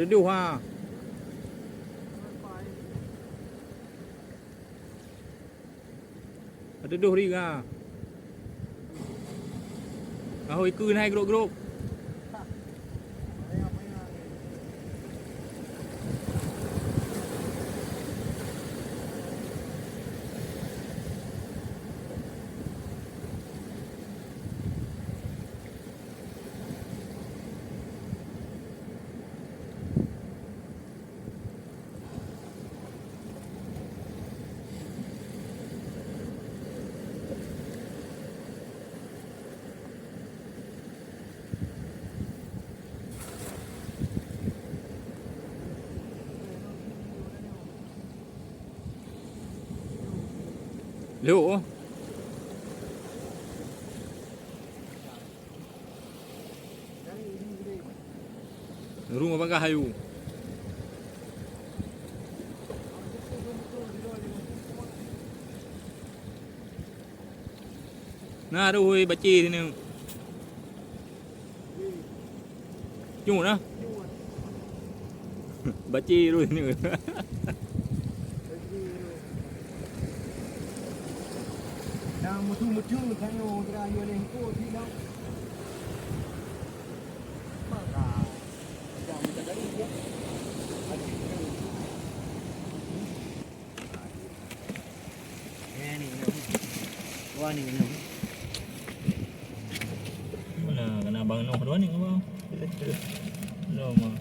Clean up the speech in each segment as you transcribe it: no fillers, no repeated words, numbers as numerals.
Aduh ha. Aduh ri ha. Ahoy cứ hai group. Liệu rumah bangga hayu. Nah, aduh hui baci sini. Cuma nah. Baci dulu sini. Dah mutu-mutu kan orang terayu lengko tidak. Maka jangan minta dari dia. Ni. Wah ni. Mana kena abang Noh dua ni abang. Noh mah.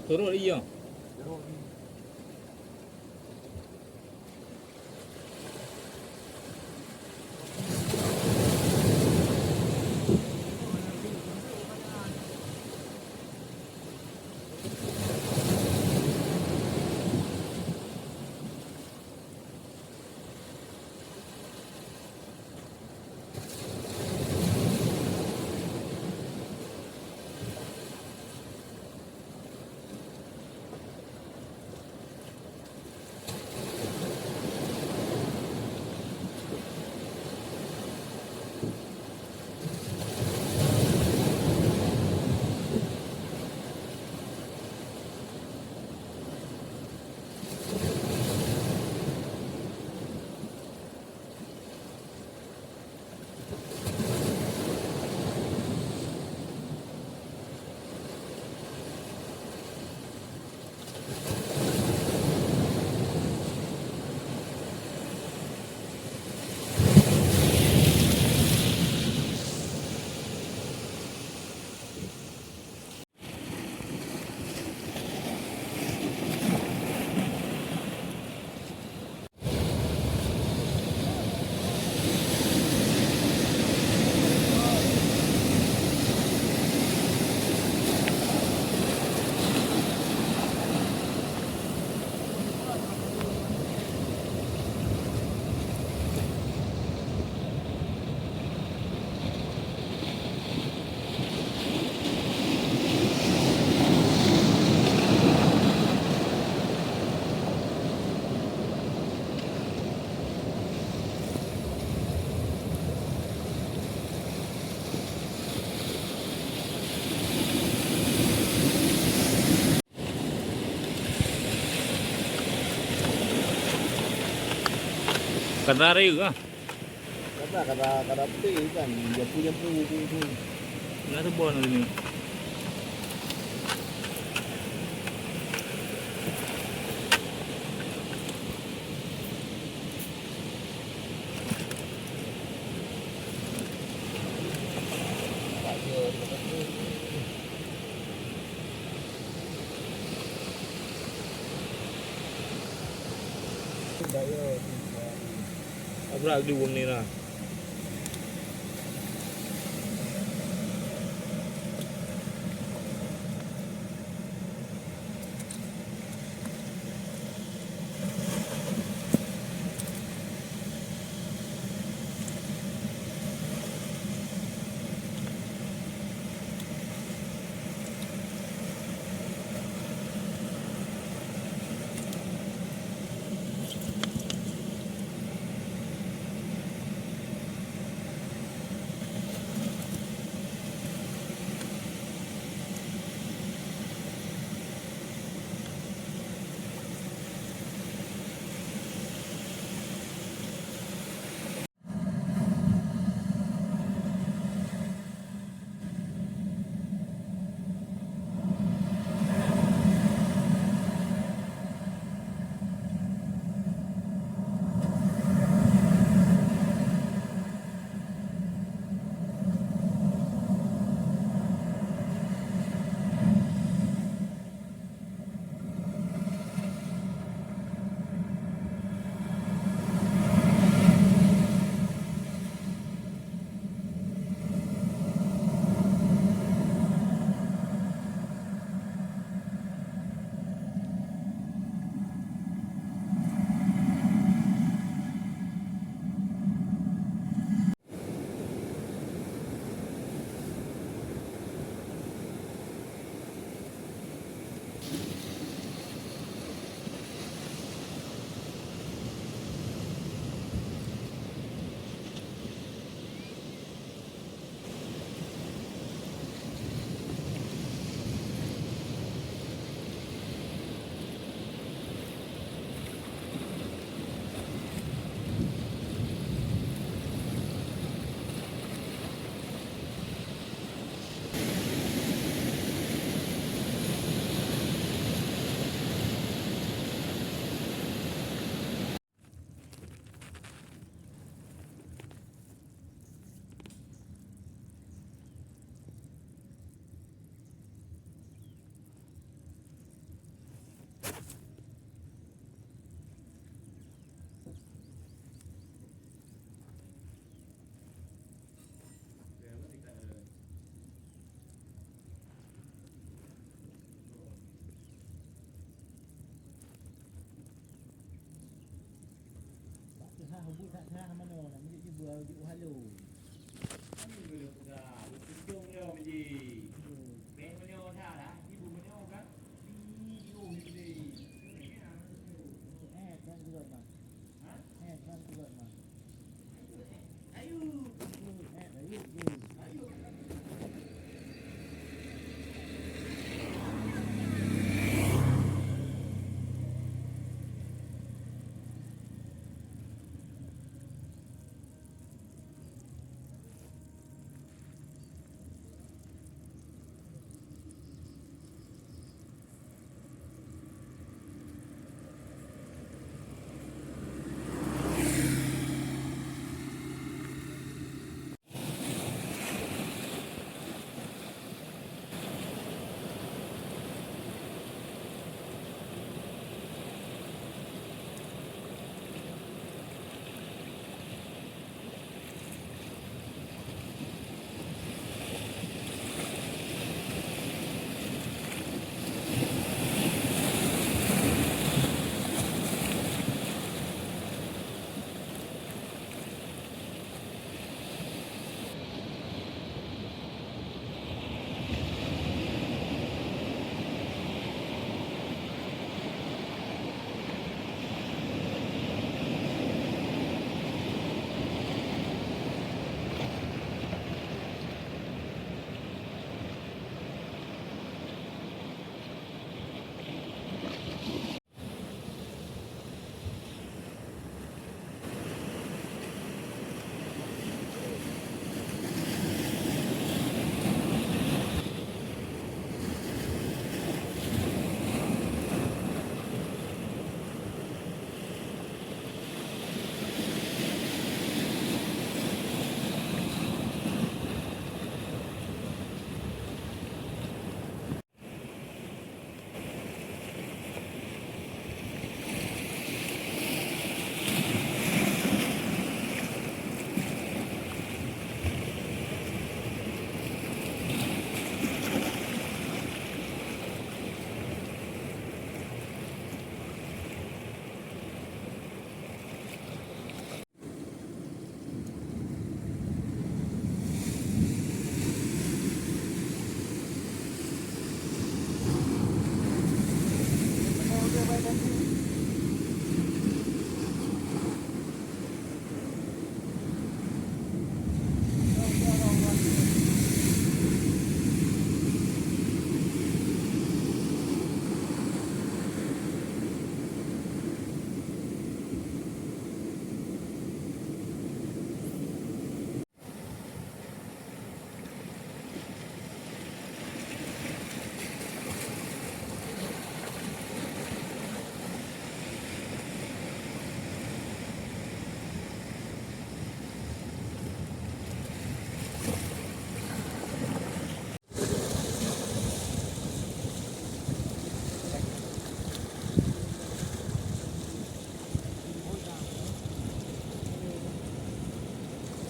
Turun iya. Kadari juga. Kata peti kan dia punya pu. Nah tu bon ni. Apa lagi bom ni lah.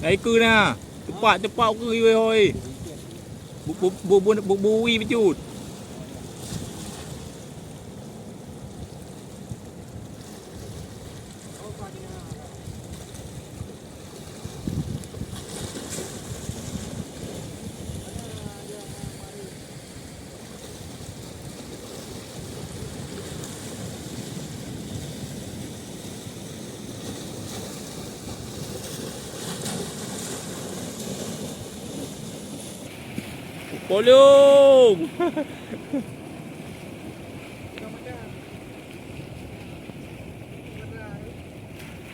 Đấy cư nè. Cepat cư iwe hoi. Bui becut. Polong.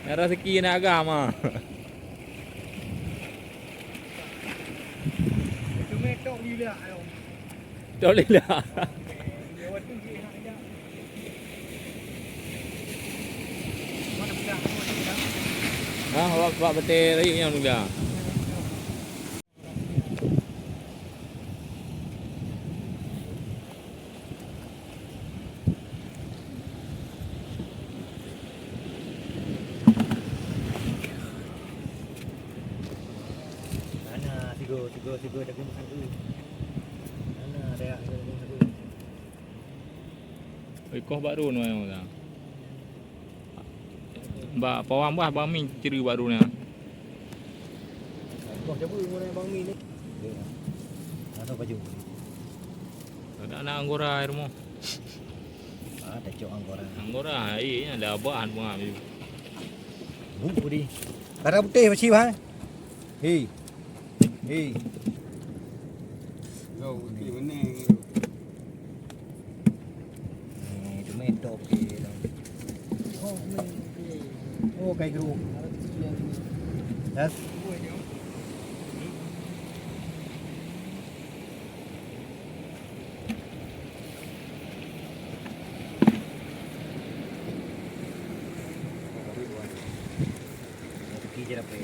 Rezeki nak agam ah. Cuma tok gila ayo. Tak boleh lah. Lewat tu je hak dia. Mana budak? Buat betul lagi yang muda. Tiga dah kena makan tu. Mana ada yang kena makan tu. Ikoh baru ni orang dah. Ba pawang bah bang min ciri baru ni. Kau cuba mana bang Mi ni. Ada baju. Ada nak anggora air mo. Ada cok anggora. Anggora ai ada bahan bunga ni. Bu đi. Darah putih macam mana? Hei. Hei. Đâu thì vấn đề Tomato okey dah. Oh, kayak gru. Yes. Pergi je dapat.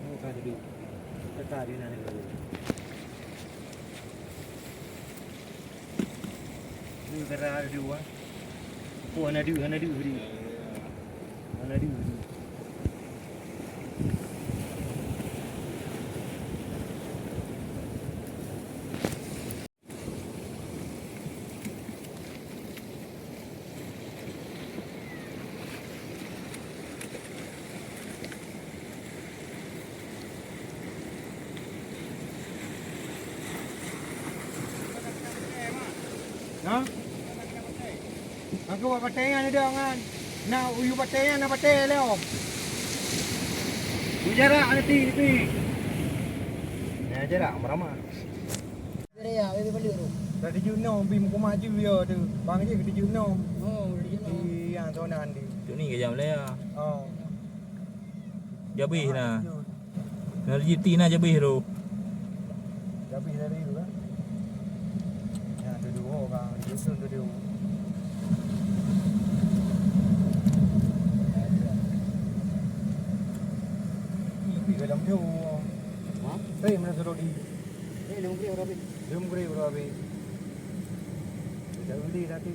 Oh, kan duduk. Tetap dia nak dulu. Ni kera ada dua. Oh, ana dua beri. Ana dua. Ha? Aku buat patengan dia kan. Nak uyu patengan nak paten leo. Jarak nanti. Nah, jarak merama. Ya, we balik tu. Tadi Juno bim ko maju dia tu. Bang je ke Juno. Oh, dia Di yang zonan di. Tu ni ke jam le. Oh. Jabih nah. Nak JT nah jabih tu. Tapi dari tu kan. Ya, tu dua orang. Jusun tu dia. Ini ke dalam dia. Ha? Hey, mana suruh di. Eh, lu pergi berapa? Belum kuri berapa? Dah beli tadi.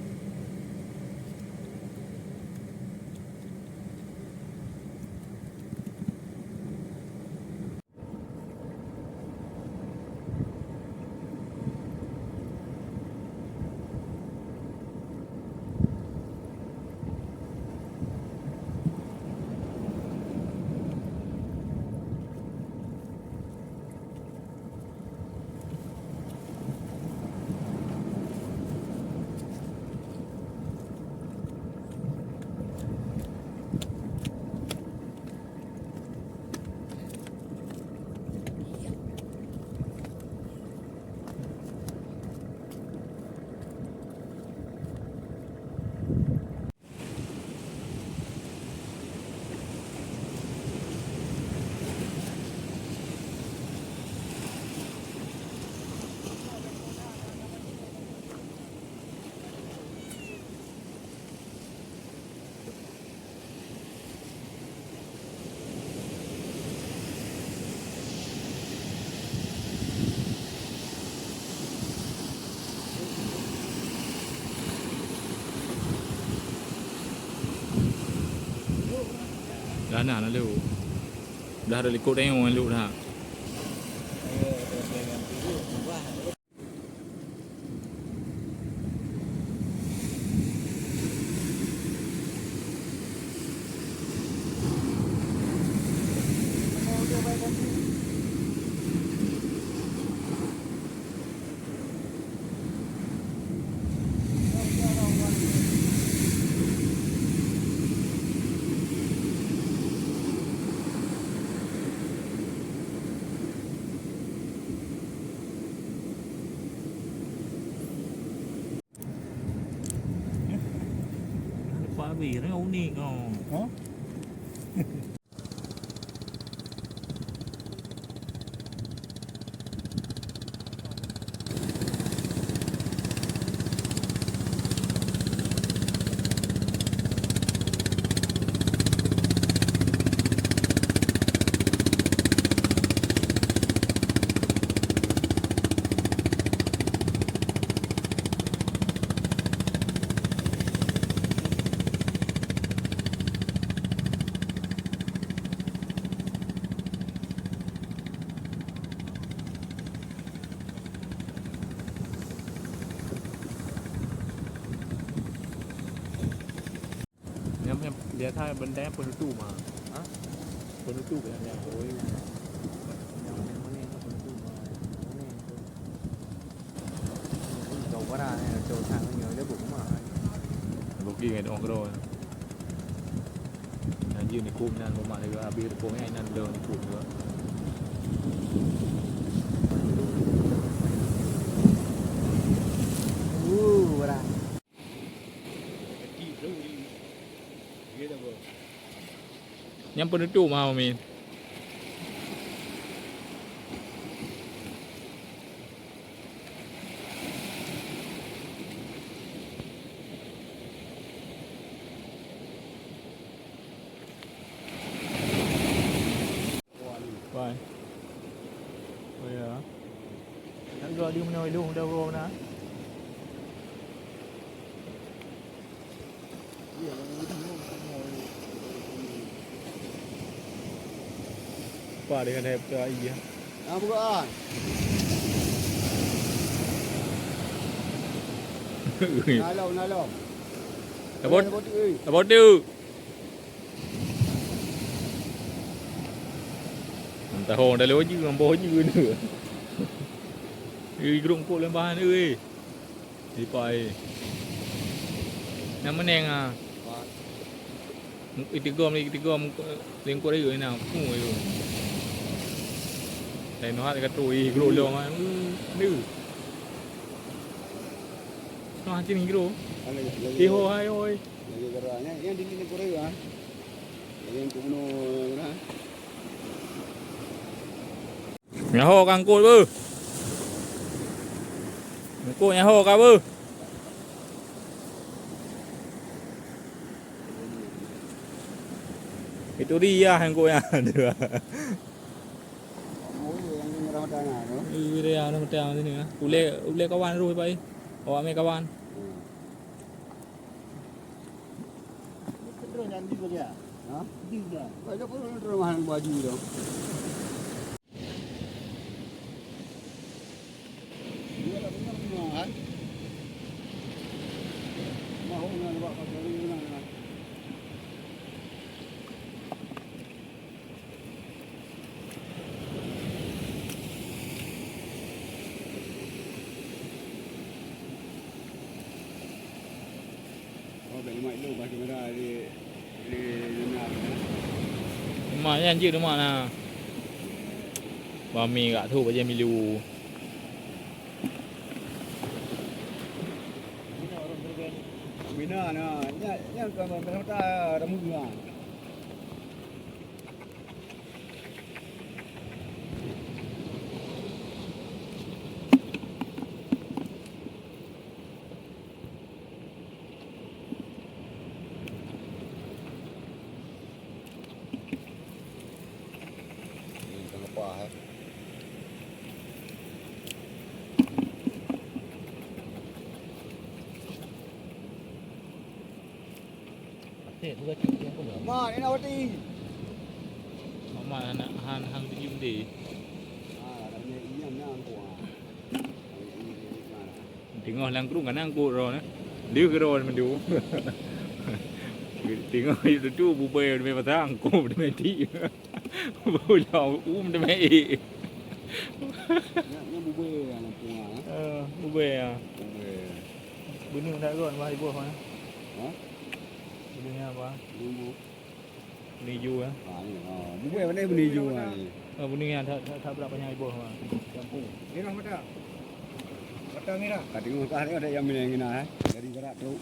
Dah nak lah lu. Dah ada likut tengok dengan lu dah. Quá bì nó uống đi ngon. Hả? Nhắm dia thay bên đá penutu mà. Hả? Penutu cái này ôi. Trâu quá ra này, trâu thang nó nhiều cái bụng mà. Bụng kia ngày đông cái rồi. Anhยืนในกลุ่มนั้นผมมาเลยว่าบีโกให้นั่นเดินในกลุ่มด้วย Quá ra. Nhắm penutu mà mình. Rồi. Bây giờ anh gọi đi nơi luôn đâu rồi đó. Qua đây đẹp cho ai gì? bukan. Nalo. About you. Ta hồ đã lối chứ còn bố như nữa. Đi rụng cô lên ba ơi. Đi phải. Nằm bên nè à. Ít gom lên qua đây rồi nào cũng ngồi rồi. Đây nó cái trôi gro luôn mà nữ. Nó ăn trên gro. Đi hồ hai ơi. Yang di sini Korea. Yang kuno na. Nhà hồ càng côi bư. Cô nhà hồ cả bư. Itu dia yang cô nhà được. Dia nó treo thế nữa. Ule kawan rồi bay. Bawa me kawan. Terus janji kerja. Ha? Dia. Banyak pun rumahan baju tu. Dia dah benar rumahan. Mahu nak buat pasal ni mana. Mà anh chưa đúng mà nè. Và mì gà thu và dê mì liu. Bina na, yang kami berhutang ramunya. Ma, ni nak roti. mà hàng im đi Đây này ý em đang của tiếng ngồi lang cũng cả năng cụ rồi đấy điêu cái rồi mình điêu tiếng ngồi từ chú bù bê về vào thang cụ để mày thị bù nhỏ để mày nó bù bê là của bù bê à bù bê bữa nay đã gọi vào đi bùa hả hả bữa nay vào bù đi du á bù bê bên đây bên đi du à bữa nay thật berapa nyai bùa hả Ini dah mata. Mata ni dah. cả tiếng ta đấy ở đây em mình này này đi cái đoạn đâu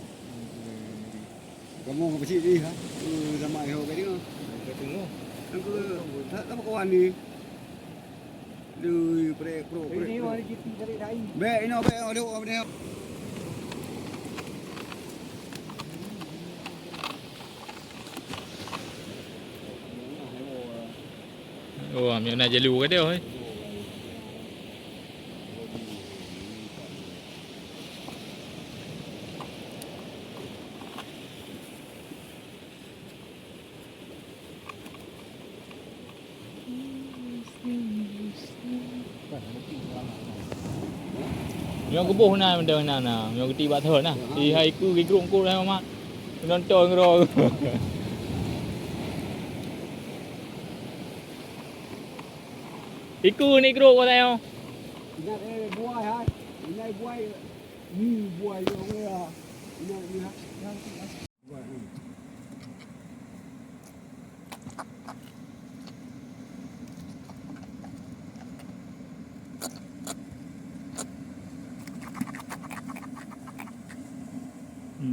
có mua cái gì đi hả ra ngoài hồ cái đi không Cái tunggu. nó cứ nó có ăn đi đi pro Ini mari kita cari dai. bé nó bé ở đâu ở đâu ồ miệng này chỉ lù cái điều ấy nhớ cái bộ này mình đời nào nhớ cái tì bà thở nè thì hay cứ cái ruộng cô đây mà nó trôi rồi iku ni kru ko tayo nhà đây buai hay nhà buai buai rồi nhà đi hả buai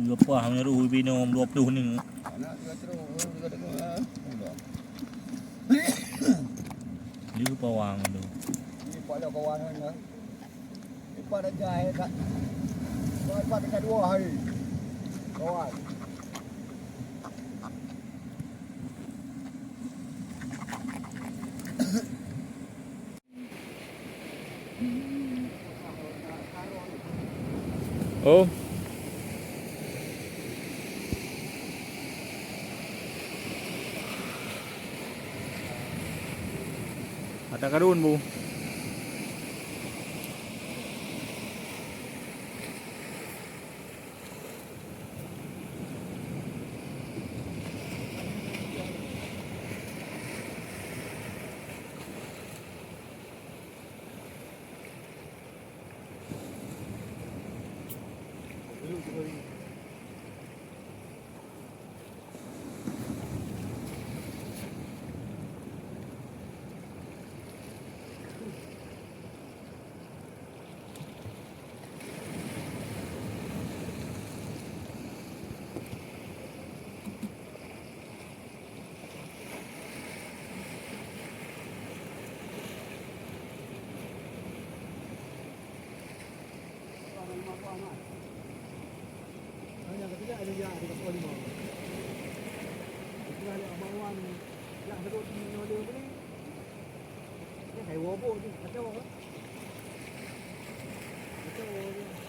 lupa hanya ruh bino 20 ni ni pawang tu đi qua đâu có ăn hơn nữa đi qua đây dài cả qua cái đua hay có ai oh ada karun bu Yang ketiga ada yang 35. Kita ada abawan yang terus ni dia ni. Dia hai wobo tu, kacau ah. Kacau dia.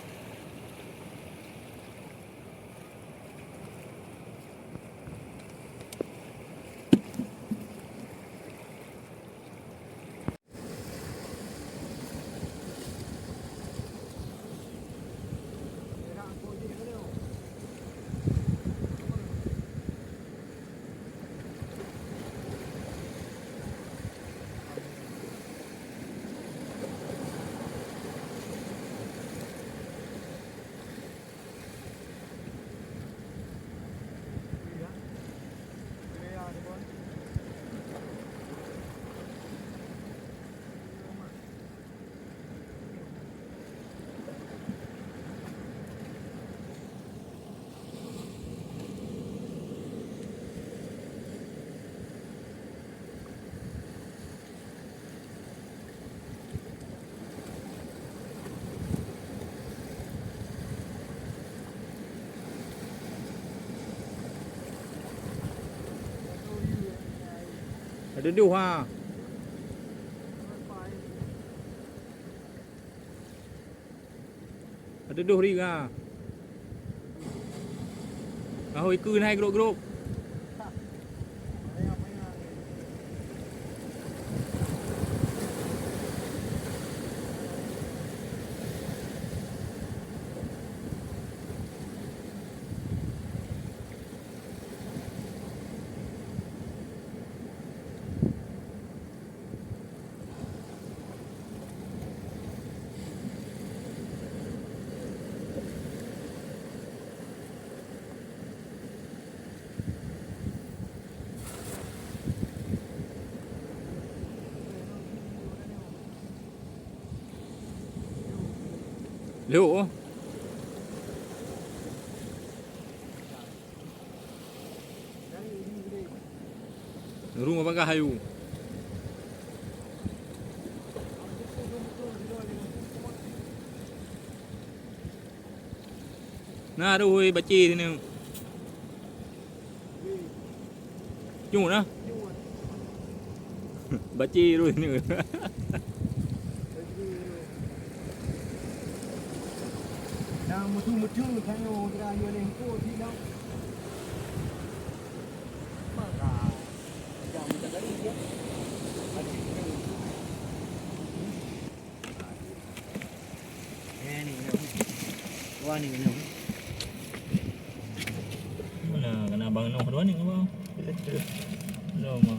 ada điều hòa ada điều đi à hồi cư này group Lho. Rumah pakai hayu. Nah, ada oi baci sini. Cuma nah. Baci tu sini. Đang một chu thay hồ ra nhiều lên cô thì đâu mà cả dòng mình đã đi tiếp nghe này nữa qua này nữa Mana kena abang noh dua ni apa? Lama.